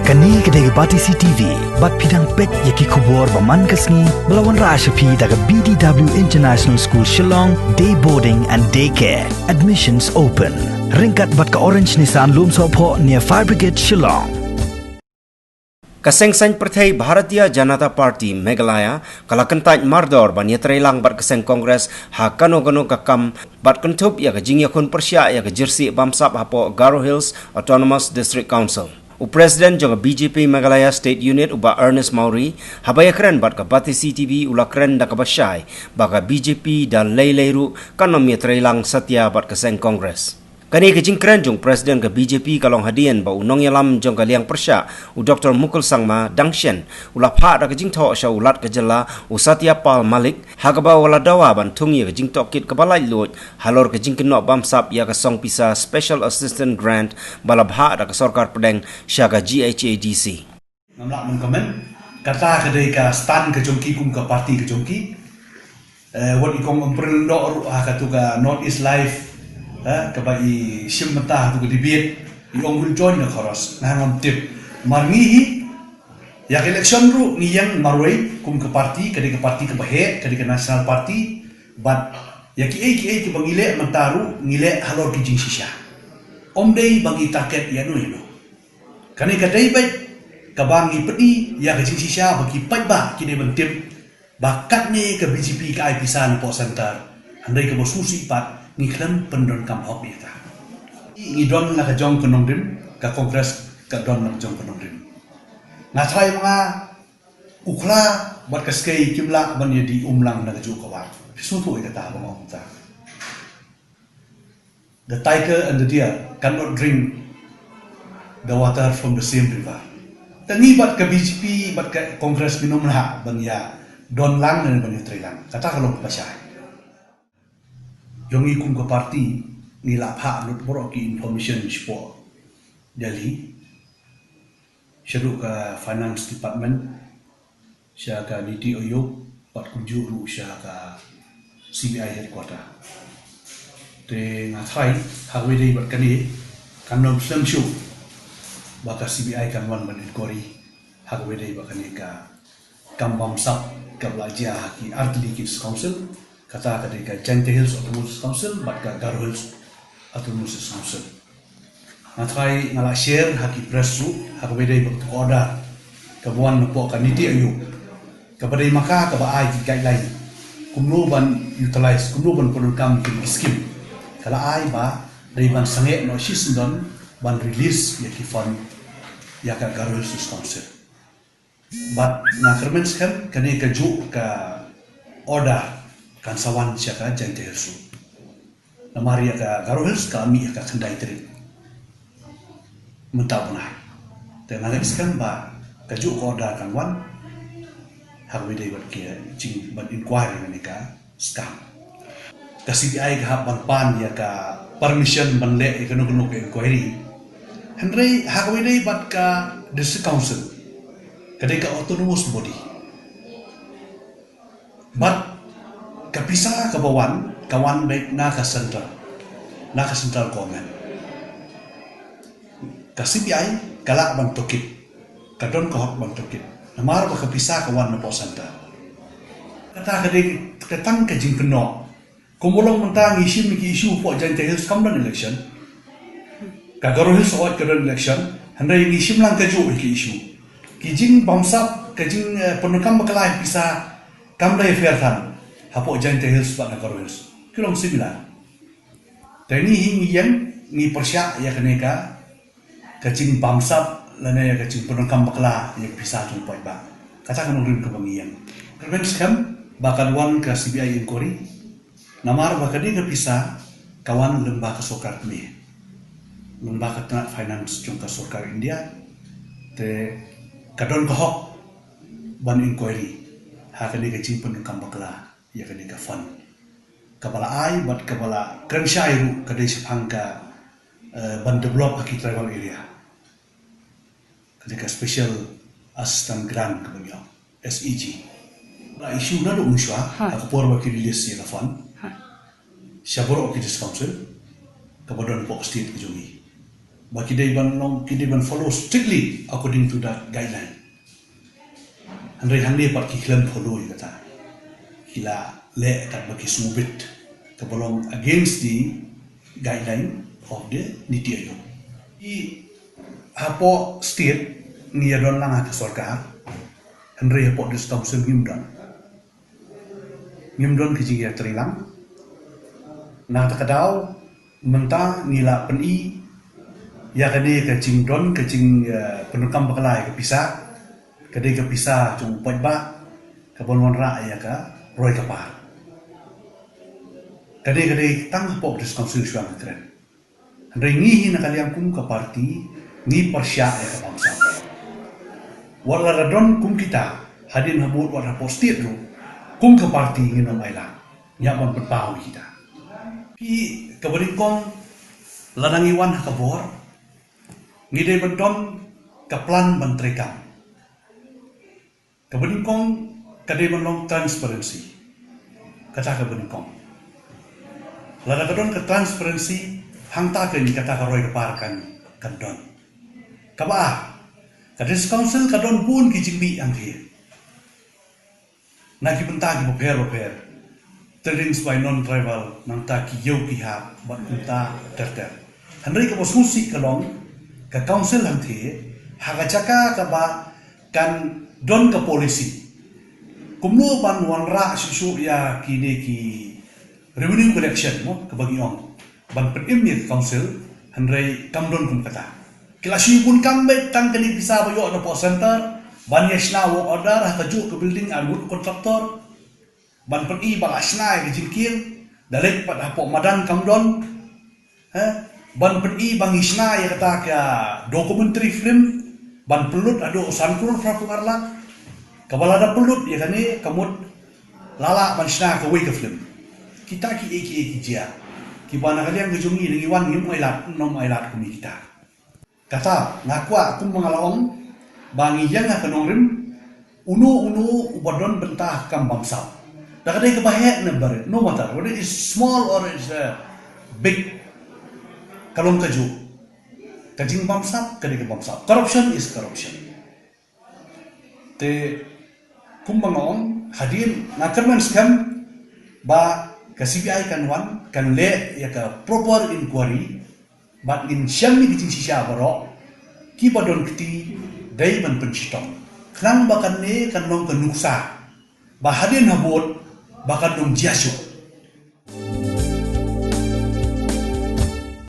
Kani kedai bati CTV, bat pidang pet yaki kubur baman kasni melawan Rashapi daga BDW International School Shillong, day boarding and daycare. Admissions open. Ringkat bat ke Orange Nissan Lum Sopo near Fire Brigade Shillong. Kaseng Partai Bharatiya Janata Party Meghalaya kalakentaj mardor ban yatrelang bat kaseng Kongres ha kano-kano kakam bat kentup ya kajing yakun persya ya kejersi bamsap hapo Garo Hills Autonomous District Council. Presiden jong BJP Meghalaya State Unit uba Ernest Mauri habaya keren bat kabati CTV ula keren da kabasyai baka BJP dan leiru kanom yatrelang satya bat kaseng Kongres. Kani kejing keren jong Presiden ke BJP kalong hadian ba unong yalam jong kaliang persya u Dr. Mukul Sangma Dangshen ula pha da kejing tho sya ulat kejela u Satya Pal Malik hagaba wala dawa ban tung ye kejing tokit kabalai lot halor kejing kenok bamsap ya kasong pisa Special Assistant Grant balabha da sarkar pedeng sya ka GHADC. Namlak mengkomen kata kedai ka stan ke jongki kum ke parti ke jongki wat ikong memperendok ruah katu ka North East Life kebai sim mentah tu ke debate iong will join the chorus ngam tip marngihi ya election ru ni yang marwai kum ke parti ke parti ke bahe ke national party but ya ki bangile mentaru ngile halor ki jing sisha omdei bangi target ya no kani kadai bai kabangi pedi ya ke jing sisha bagi pai ba kini mentip bakat ni ke BJP ke IPSan po center andai ke bosusi pat ngiklan pendon kam hop ita ngidon la ka jong penong dim ka kongres ka don la jong penong dim ngatrai mga ukla bat ka skei kimla ban di umlang na ju ka wa sutu ita ta ba mo ta the tiger and the deer cannot drink the water from the same river tani bat ka BJP bat ka kongres minum la ban ya don lang na ban yutrelang kata kalau pasai Yongi kum ke parti ni lapha lut borok ki information sport Delhi syaruk ke finance department sya ka niti oyuk pat kunjuru sya ka CBI headquarter te ngathai hawe dei bat kani kanom slam show baka CBI kan wan ban inquiry hawe dei bakani ka kambam sap ka belajar ki Artli Kids Council kata ketika Jante Hills Autonomous Council bat ka Garo Hills Autonomous Council ngatrai ngala share haki press ru hak bedai baktu order kebuan nepok kaniti ayu kepada maka ke ba ai guideline kumno ban utilize kumno ban program skim kala ai ba dari ban sange no sisndon ban release ya ki fund ya ka Garo Hills Council bat na kermen skam kani ka ju ka order kan sawan siaka Jante Hills namari ka Garo Hills kami ka kendai tri mentabuna dan nanti sekarang ba kaju order kan wan harus dei berkia cing ban inquiry menika scam ka CBI ka ban ya ka permission ban le ka no ke inquiry henry harus dei bat ka district council kadai ka autonomous body but kapisa ka bawan kawan baik na ka central government ka CBI kalak bang tokit kadon ko hak bang tokit namar ba kapisa kawan na po central kata kadai katang ka jing keno kumulong mentang isim ki isu po Jante Hills kamdan election ka Garo Hills o kamdan election handai isim lang ka ju ki isu ki jing bamsap ka jing penukam makalai pisa kamdai fairtan hapo Jante Hills pak na Garo Hills kilong similar tani hingi yang ni persya ya keneka kacing bamsap lana ya kacing penungkam bakla ya bisa tumpai ba kata kan ngrin ke bangian kerben skam bakal wan ke CBI inquiry namar bakadi ke bisa kawan lembah kesokar ni lembah ketnak finance jong kesokar India te kadon kohok ban inquiry hakani kacing penungkam bakla ya kani ka fund kabala ai bat kabala krenshai ru kadai sepangka ban develop haki tribal area ketika special assistant grant kebanyakan SEG na isu na do unswa aku por baki release ya fund syaboro ki council kabadon pok state ke jumi Bagi dia ban follow strictly according to that guideline. Handi pat kilam follow kata. Kila le kat bagi smubit kebolong against the guideline of the Niti Ayog. I hapo state ni adon lang ke sarkar. Handi hapo dis council ngimdon kijing terilang. Nah takadau mentah ngila peni ya kade kecing don kecing penukam bakalai kepisah kade kepisah cung poit ba kebolon ra ya ka roy kapar kade tang pok dis konstitusi ang kren andre ngihi na kaliang kum ka parti ni persya ya ka bangsa wala radon kum kita hadin habut wala postit ru kum ka parti nginom aila nya ban petpau kita pi kabaringkong ladangiwan hakabor ngide benton kaplan mentrekam kabeningkong kade menong transparency kata kabeningkong lada kadon ke transparency hangta ke ni kata karoi keparkan kadon kaba kades council kadon pun kijimbi ang dia nagi bentagi beper terdins by non tribal nang ta ki yau ki ha bat ta terter handai ka bosusi kalong ka council hangthi hagachaka ka ba kan don ka polisi kumno ban wanra susu ya kini ki revenue collection mo ka bagi ong ban pedim ni council handai kam don kum kata kilasi pun kam bet tang kani bisa bayo na po center ban yashna wo order ha kaju ka building agut kontraktor ban pedi bang asna ke jingkir dalek pat hapo madan kam don ban pedi bang isna ya kata ka documentary film ban pelut ado sankur prapungarla kabalada pelut ya kani kamut lala ban isna ka we ka film kita ki eki jia ki bana kalian gejungi dengan iwan ngim nom ailat kumi kita kata ngakwa kum mangalaong bangi yang ka nongrim unu ubadon bentah kam bamsa da kadai kebahayak na bare no matter whether it is small or it's big kalong kaju kajing bamsap kadai ke bamsap corruption is corruption te kumbangong hadir nakerman scam ba ka CBI kan wan kan le ya ka proper inquiry but in syami kicing sisya baro ki badon kiti dai ban pencitong klang bakan ne kan nong kanuksa ba hadir habot bakan dong jiasu